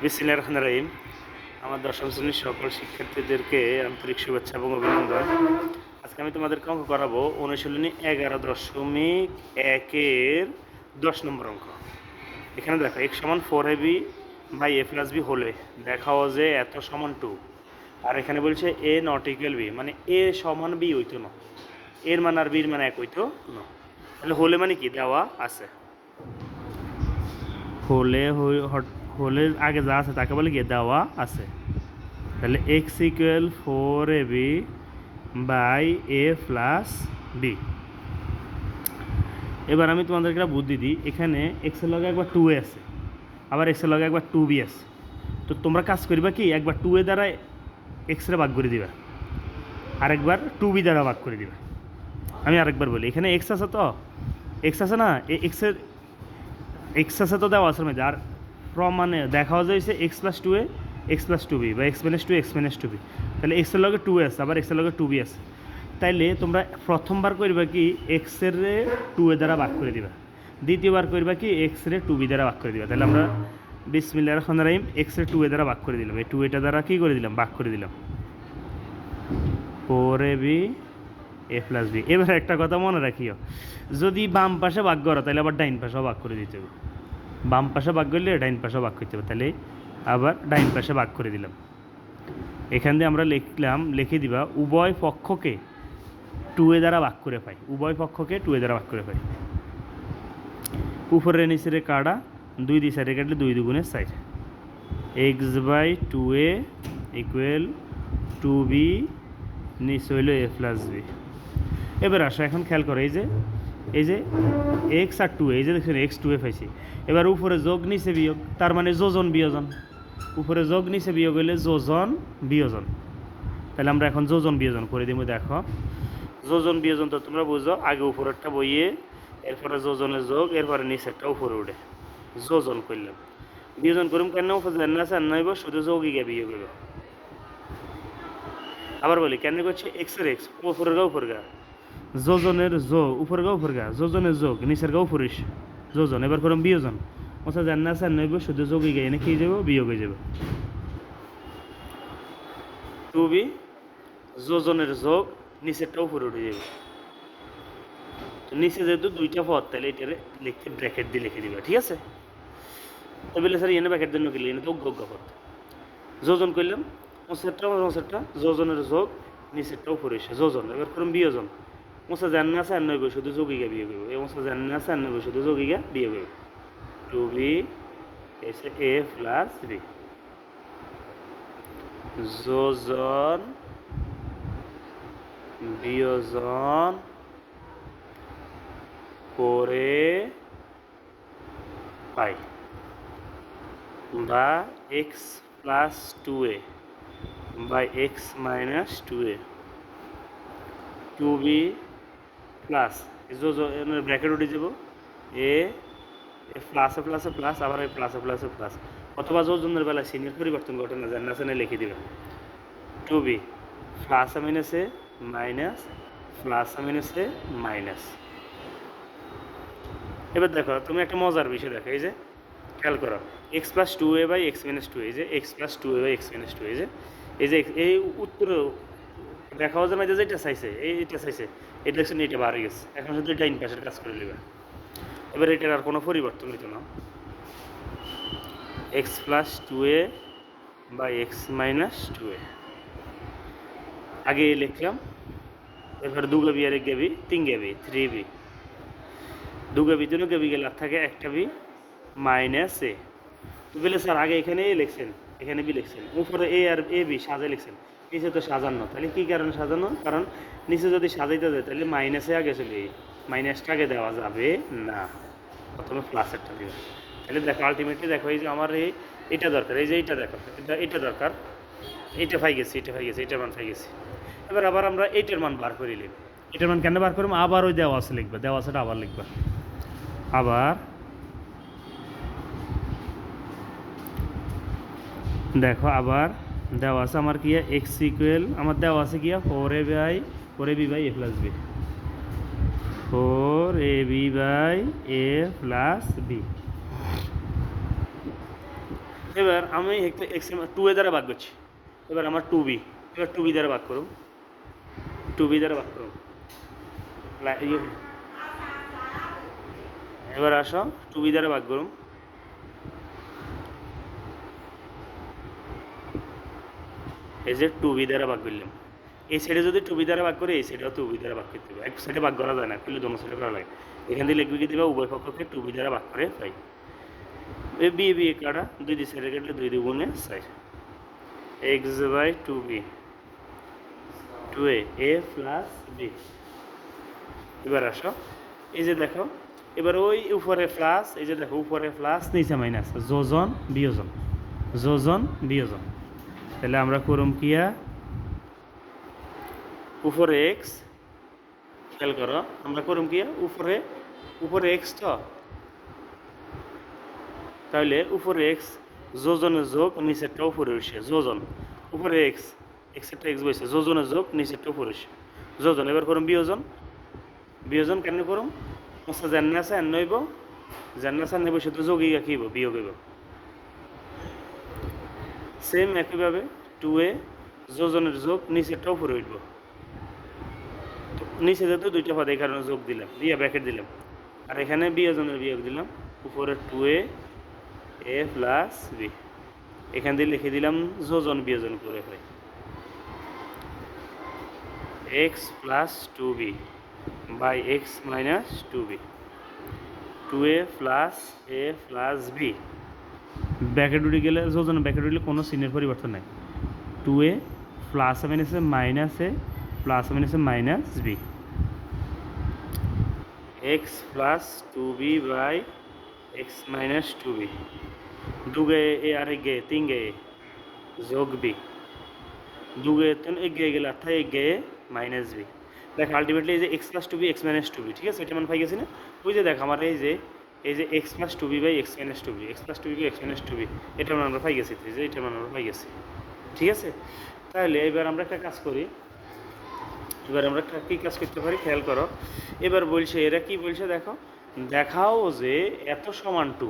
বিসমিল্লাহির রহমানির রহিম। আমার দশম শ্রেণীর সকল শিক্ষার্থীদেরকে আন্তরিক শুভেচ্ছা এবং অভিনন্দন। আজকে আমি তোমাদেরকে অঙ্ক করাবো অনুশীলনী 11.1-এর 10 নম্বর অঙ্ক। এখানে দেখো x সমান 4ab by a plus b হলে দেখাও যে এত সমান 2। আর এখানে বলছে a নট ইকুয়াল b, মানে a সমান b হইতো না, এর মান আর বির মান এক হইতো না। তাহলে হলে মানে কি দেওয়া আছে, হলে আগে যা আছে তাকে বলে গিয়ে দেওয়া আছে। তাহলে x equal 4ab by a plus b. এবার আমি তোমাদেরকে একটা বুদ্ধি দিই, এখানে এক্সের লগে একবার 2a আছে, আবার এক্সের লগে একবার 2b আছে। তো তোমরা কাজ করবা কি, একবার 2a দ্বারা এক্সরে ভাগ করে দিবা, আরেকবার 2b দ্বারা ভাগ করে দিবা। আমি আরেকবার বলি, এখানে এক্স আছে, তো এক্স আছে না, এক্স আছে তো দেওয়া আছে মধ্যে, আর প্রমাণে দেখাও যাইছে x plus 2a x plus 2b বা x minus 2 x minus 2b। তাহলে এক্সের লগে 2a আছে, আবার এক্সের লগে 2b আছে। তাইলে তোমরা প্রথমবার করবা কি এক্সের 2a দ্বারা ভাগ করে দিবা, দ্বিতীয়বার করবা কি এক্সের 2b দ্বারা ভাগ করে দিবা। তাহলে আমরা বিসমিল্লাহির রহমানির রহিম এক্সের 2a দ্বারা ভাগ করে দিলাম, এই 2a দ্বারা কী করে দিলাম, ভাগ করে দিলাম 4ab এ প্লাস বি। এবার একটা কথা মনে রাখিও, যদি বাম পাশে ভাগ করো তাহলে আবার ডাইন পাশেও ভাগ করে দিতে হবে। বাম পাশে ভাগ করলে ডাইন পাশে ভাগ করতে হবে, তাহলে আবার ডাইন পাশে ভাগ করে দিলাম। এখান দিয়ে আমরা লিখে দিবা উভয় পক্ষকে 2a দ্বারা ভাগ করে পাই, উভয় পক্ষকে 2a দ্বারা ভাগ করে পাই। উপরে নিচের কাটা 2 দিয়ে সাইডে কাটলে 2 2 4, x by 2a equal 2b, নিচে হইল এ প্লাস বি। এবার আসো, এখন খেয়াল করো, এই যে এক্স আর 2a, এই যে দেখছেন এক্স 2a পাইছি। এবার উপরে যোগ নিচে বিয়োগ, তার মানে যোজন বিয়োজন। উপরে যোগ নিচে বিয়োগ হইলে যোজন বিয়োজন। তাহলে আমরা এখন যোজন বিয়োজন করে দিব। দেখো যোজন বিয়োজন তো তোমরা বুঝো, আগে উপরেরটা বইয়ে এরপরে যোজনের যোগ, এরপরে নিচেরটা উপরে উঠে যোজন করলাম। বিয়োজন করুম কেন, উপরে জানা আছে না হইব, শুধু যোগই গিয়ে বিয়োগ হইব। আবার বলি কেন করছে এক্সের এক্স উপরের গা উপর গা, যোজনের যোগ উপর গা উপর গা, যোজনের যোগ নিচের গা উপরিস যোজন। এবার করুন বিয়োজন, ওটা জানা আছে নইব, শুধু যোগই গিয়ে এনে কি যাব, বিয়োগ হয়ে যাব। 2b যোজনের যোগ নিচেরটা উপরে উঠে যাবে। তো নিচে যেহেতু দুইটা পদ, তাহলে এটা লিখতে ব্র্যাকেট দিয়ে লিখে দিবা, ঠিক আছে। তো বলে স্যার এনে ব্র্যাকেট জন্য গেলে এনে তো অজ্ঞ পদ যোজন করলাম, মোসারটা যোজনের যোগ নিচেরটা উপরে এসে যোজন। এবার করুন বিয়োজন, মোসা জান না আছে আর নইব, শুধু যোগিগা বিয়োগ হইব। এই মোসা জান না আছে আর নইব, শুধু যোগিগা বিয়োগ হইব। 2b এসে a প্লাস বি, যোজন বিয়োজন করে পাই, বা x plus 2a by x minus 2a। 2b plus bracket উঠে যাব, এ প্লাসে প্লাসে প্লাস, আবার এই প্লাসে প্লাসে প্লাস, অথবা যোজনের বেলায় সিনের পরিবর্তন ঘটে না, জানা আছে না, লিখে দিবে 2b প্লাস মাইনাসে মাইনাস, প্লাস মাইনাসে মাইনাস। এবার দেখো তুমি একটা মজার বিষয় দেখো, এই যে খেয়াল করো x plus 2a by x minus 2, এই যে x plus 2a by x minus 2, এই যে এই উত্তর দেখাও যে মাঝে যেটা চাইছে, এইটা চাইছে, এটা দেখছেন এটা বাড়ে গেছে। এখন শুধু ডাইন পাশের কাজ করে নেবে। এবার এটার আর কোনো পরিবর্তন হইতো না, x plus 2a by x minus 2a আগে লিখলাম। এবার 2 গাবি আর 1 গাবি 3 গাবি 3b, 2 গাবি 3 গাবি গেলে থাকে একটা বি মাইনাস এ। তো বলে স্যার আগে এখানে এ লিখছেন, এখানে বি লিখছেন, উপরে এ আর এ বি সাজে লিখছেন, নিচে তো সাজানো। তাহলে কী কারণে সাজানো, কারণ নিচে যদি সাজাইতে যায় তাহলে মাইনাসে আগে চলে, মাইনাসটা আগে দেওয়া যাবে না, প্রথমে প্লাসেরটা দেবে। তাহলে দেখো আলটিমেটলি দেখো, এই যে আমার এটা দরকার, এই যে এইটা দেখো, এটা দরকার, এইটা পাই গেছি, এটার মান পাই গেছি। এবার আবার আমরা এইটার মান বার করে নিলাম। এটার মান কেন বার করবো, আবার ওই দেওয়া আছে লিখবা, দেওয়া আছেটা আবার লিখবা। আবার দেখো আবার দেওয়া আছে আমার কি এক্স ইকুয়াল, আমার দেওয়া আছে কি 4ab by a plus b, 4ab by a plus b. এবার আমি এক্স টু এ দ্বারা ভাগ করছি, এবার আমার টু বি, এবার টু বি দ্বারা ভাগ করুন, টু বি দ্বারা ভাগ করুন। এবার আসো টু বি দ্বারা ভাগ করুন, এই যে টু বি দ্বারা ভাগ করলাম। এই সাইডে যদি টু বি দ্বারা ভাগ করে এই সাইডেও টু বি দ্বারা ভাগ করতে হবে, এক সাইডে ভাগ করা যায় না, কিন্তু দোনো সাইডে করা লাগে। এখান থেকে লিখবে কি দেবে, উভয় পক্ষকে টু বি দ্বারা ভাগ করে পাই। এ বি বি কাটা, দুই দুই সাইডে কাটলে দুই দুগুণে side, x by two B two A plus b. এবার আসো এই যে দেখো, এবার ওই উপরে প্লাস, এই যে দেখো উপরে প্লাস নিচে মাইনাস, যোজন বিয়োজন, যোজন বিয়োজন। তাহলে আমরা করুম কিয়া, উপরে এক্স, খেয়াল করো আমরা করুম কিয়া, উপরে এক্স তো, তাহলে উপরে এক্স যোজনের যোগ নিচেরটা উপরে উঠছে, যোজন উপরে এক্স, এক্সেরটা এক্স বসে, যোজনের যোগ নিচেরটা উপরে উঠছে যোজন। এবার করুন বিয়োজন, বিয়োজন কেন করুম, আচ্ছা জান্না আছে এন্ন হইব, জান্না আছে এন্ন বসে তো যোগই কি হইব, বিয়োগ হইব। সেম একইভাবে টু এ যোজনের যোগ নিচেরটা উপরে উঠব, নিচে যেহেতু দুইটা পদ এই কারণে যোগ দিলাম, দিয়ে ব্র্যাকেট দিলাম, আর এখানে বিয়োজনের বিয়োগ দিলাম, উপরে টু এ প্লাস বি, এখান দিয়ে লিখে দিলাম যোজন বিয়োজন করে হয় X plus two B by x minus two B, two A plus B. Bracket উঠে গেলে যোজন ব্র্যাকেট উঠলে কোনো চিহ্নের পরিবর্তন নাই, টু এ প্লাস মাইনাসে মাইনাস এ প্লাস মাইনাসে minus B, x plus two B by x minus two B, দুগে এ আর এক গে তিন গে যোগ বি, দুগে এক গে গেলে অর্থাৎ এক গে মাইনাস বি। দেখ আলটিমেটলি এই যে x plus two b x minus two b, ঠিক আছে, এটা মানে পাই গেছি না। ওই যে দেখ আমার এই যে x plus two B by x minus two b, x plus two B by x minus two b, এটা মানে আমরা পাই গেছি, যে এটা মানে আমরা পাই গেছি, ঠিক আছে। তাহলে এবার আমরা একটা কাজ করি, এবার আমরা কী কাজ করতে পারি খেয়াল করো। এবার বলছে এরা কি বলছে দেখো, দেখাও যে এত সমান টু,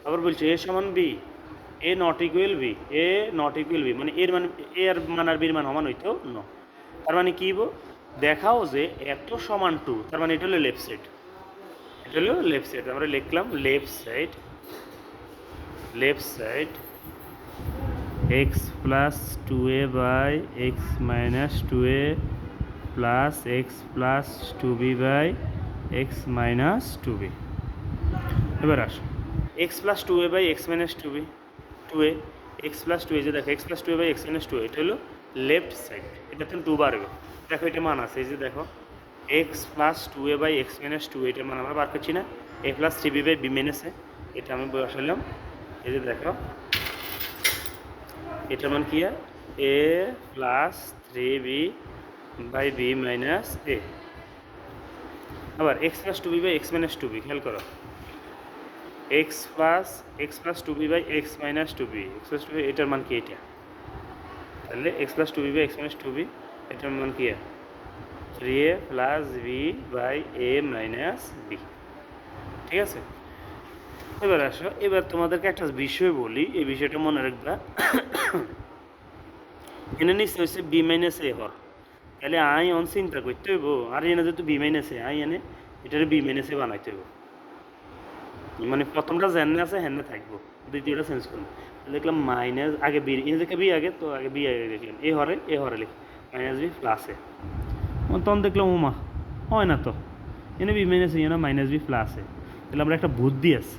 আবার বলছে এ সমান b, a not equal b, a not equal b, মানে এর মানে এ আর মান আর বির মান সমান হইতো ন। তার মানে কি দেখাও যে এত সমান টু, তার মানে এটা হলো লেফট সাইড, এটা হলো লেফট সাইড। আমরা লিখলাম left side x plus two a by x minus two A plus x plus two B by x minus two b. এবার আসো x plus two a by x minus two B, two a x plus two a, যে দেখো x plus two a by x minus two, এটা হলো left side, এটা তো two বাড়বে। দেখো এটা মান আছে, এই যে দেখো x plus two a by x minus two, এটার মান আমরা বার করছি না, a plus three b by b minus a, এটা আমি বসালাম। এই যে দেখো এটার মান কি, a plus three b by b minus a. আবার x plus two B by x minus two b, খেয়াল করো x plus two B by x minus two b, x plus two b, এটার মান কি এটা, তাহলে x plus two B by x minus two b, এটার মান কি three a plus b by a minus b, ঠিক আছে। এবার আসো, এবার তোমাদেরকে একটা বিষয় বলি, এই বিষয়টা মনে রাখবা। এনে নিশ্চয় হচ্ছে বি মাইনাস এ হর, তাহলে আই অন চিন্তা করতে হইব, আর এনে যেহেতু বি মাইনাস এ, আই এনে এটারে বি মাইনাস এ বানাইতে হইব, মানে প্রথমটা যেনে আছে হেনে থাকবো, দ্বিতীয়টা চেঞ্জ করবো। দেখলাম মাইনাস আগে বি, এ দেখে বি আগে, তো আগে বি আগে দেখলাম, এ হরে লিখ মাইনাস বি প্লাস এ, তখন দেখলাম ওমা হয় না তো, এনে বি মাইনাস এ না মাইনাস বি প্লাস এ। তাহলে আমরা একটা বুদ্ধি আছে,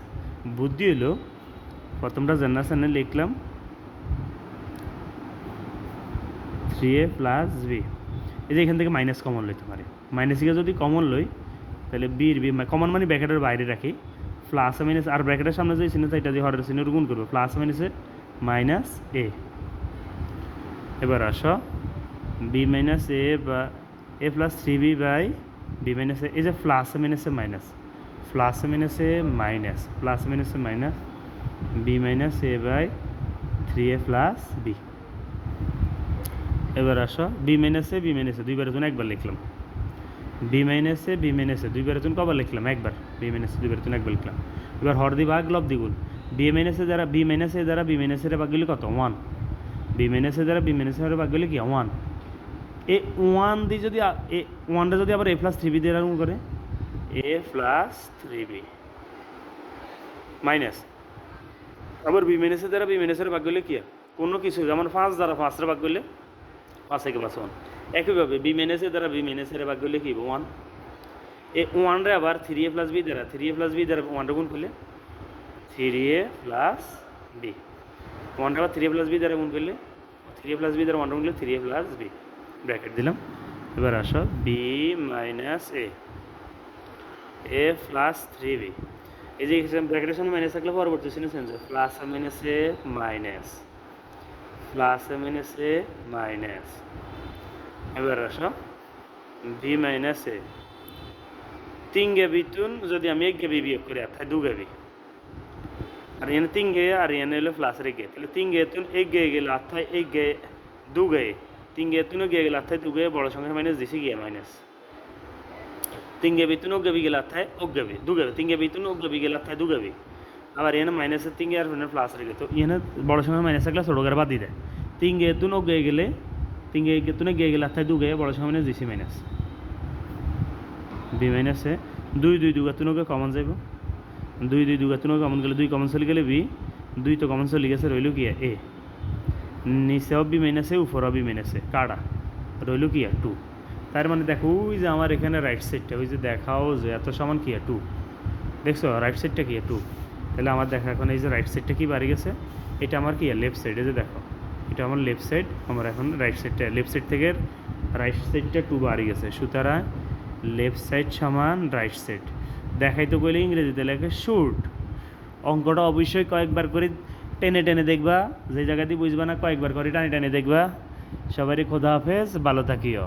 বুদ্ধি হলো প্রথমটা জানা আছে এনে লিখলাম থ্রি এ প্লাস বি, এই যে এখান থেকে মাইনাস কমন লইতে পারে, মাইনাসকে যদি কমন লই তাহলে বির বি কমন মানে ব্র্যাকেটের বাইরে রাখি, প্লাস মাইনাস আর ব্র্যাকেটের সামনে যে চিহ্ন এটা দিয়ে হরের চিহ্ন গুণ করবো, প্লাস মাইনাসে মাইনাস এ। এবার আসো বি মাইনাস এ বা a plus three b by b minus a, এই যে প্লাস মাইনাসে মাইনাস, প্লাস মাইনাসে মাইনাস, প্লাস মাইনাসে minus b minus a by three a plus b. এবার আসো বি মাইনাসে দুইবারের জন্য একবার লিখলাম, বি মাইনাসে দুইবারের জন্য কবার লিখলাম একবার, বি মাইনাসে দুইবারের জন্য একবার লিখলাম। এবার হর দি ভাগ লব দ্বিগুণ, বি মাইনাস এ দ্বারা বি মাইনাস এ দ্বারা বি মাইনাস এর ভাগ গেলে কত 1, বি মাইনাস এ দ্বারা বি মাইনাস এর ভাগ গেলে কি 1, এ 1 দিয়ে যদি এ 1টা যদি আবার এ প্লাস 3b দিয়ে রাখুন করে এ প্লাস 3b মাইনাস আবার বি মাইনাসের দ্বারা বি মাইনাসের ভাগ করলে কি কোনো কিছু যেমন 5 দ্বারা 5 ভাগ করলে 5 একে প্লাস 1, একইভাবে বি মাইনাসের দ্বারা বি মাইনাসের ভাগ করলে কি 1, এই 1 রে আবার 3a প্লাস বি দ্বারা 3a প্লাস বি দ্বারা 1 গুণ করলে 3a প্লাস বি, 1 রে আবার 3a প্লাস বি দ্বারা গুণ করলে 3a প্লাস বি দ্বারা 1 গুণ করলে 3a প্লাস বি ব্র্যাকেট দিলাম। এবার আসো B minus A plus 3b, এই যে ব্র্যাকেটের সামনে মাইনাস থাকলে পরবর্তী চিহ্ন চেঞ্জ হয়, প্লাস এ মাইনাস এ মাইনাস প্লাস এ মাইনাস এ মাইনাস। এবার আসো বি মাইনাস এ 3 গে বিতুন যদি আমি 1 গে বি বিয়োগ করি অর্থাৎ 2 গে বি, আর এখানে 3 গে আর এখানে হলো প্লাস রে গে, তাহলে 3 গে তুন 1 গে গেলে অর্থাৎ 1 গে 2 গে 3 গে তুন গে গেলে অর্থাৎ 2 গে বড় সংখ্যা মাইনাস দিছি গিয়ে মাইনাস 3 গে বিতুন 1 গে বি গেলে অর্থাৎ 1 গে বি 2 গে 3 গে বিতুন 1 গে বি গেলে অর্থাৎ 2 গে বি, আবার এখানে মাইনাসের 3 গে আর এখানে প্লাস রে গে, তো এখানে বড় সংখ্যা মাইনাস থাকলে ছোট করে বাদ দিয়ে দেয়, 3 গে তুন 1 গে গেলে 3 গে তুন গে গেলে অর্থাৎ 2 গে বড় সংখ্যা মাইনাস দিছি মাইনাস বি মাইনাস এ 2 2 2 তুন গে কমন যাইব 2 2 2 তুন কমন গেলে 2 কমন চলে গেলে বি 2 তো কমন চলে গেছে রইল কি এ নিচেও বি মাইনাস এ উপরেও বি মাইনাস এ কাটা রইল কি 2, তার মানে দেখো ওই যে আমার এখানে রাইট সাইডটা ওই যে দেখাও যে এত সমান কি 2 দেখছো রাইট সাইডটা কি 2, তাহলে আমার দেখা এখন এই যে রাইট সাইডটা কি বাড়ি গেছে, এটা আমার কি লেফট সাইডে যে দেখো এটা আমার লেফট সাইড, আমার এখন রাইট সাইডটা লেফট সাইড থেকে রাইট সাইডটা 2 বাড়ি গেছে, সুতরাং লেফট সাইড সমান রাইট সাইড। দেখাইতে গেলে ইংরেজিতে লেখে শুট, অঙ্কটা অবশ্যই কয়েকবার করে টেনে টেনে দেখবা, যে জায়গা দিয়ে বুঝবা না কয়েকবার করে টানে টানে দেখবা। সবারই খোদা হাফেজ, ভালো থাকিও।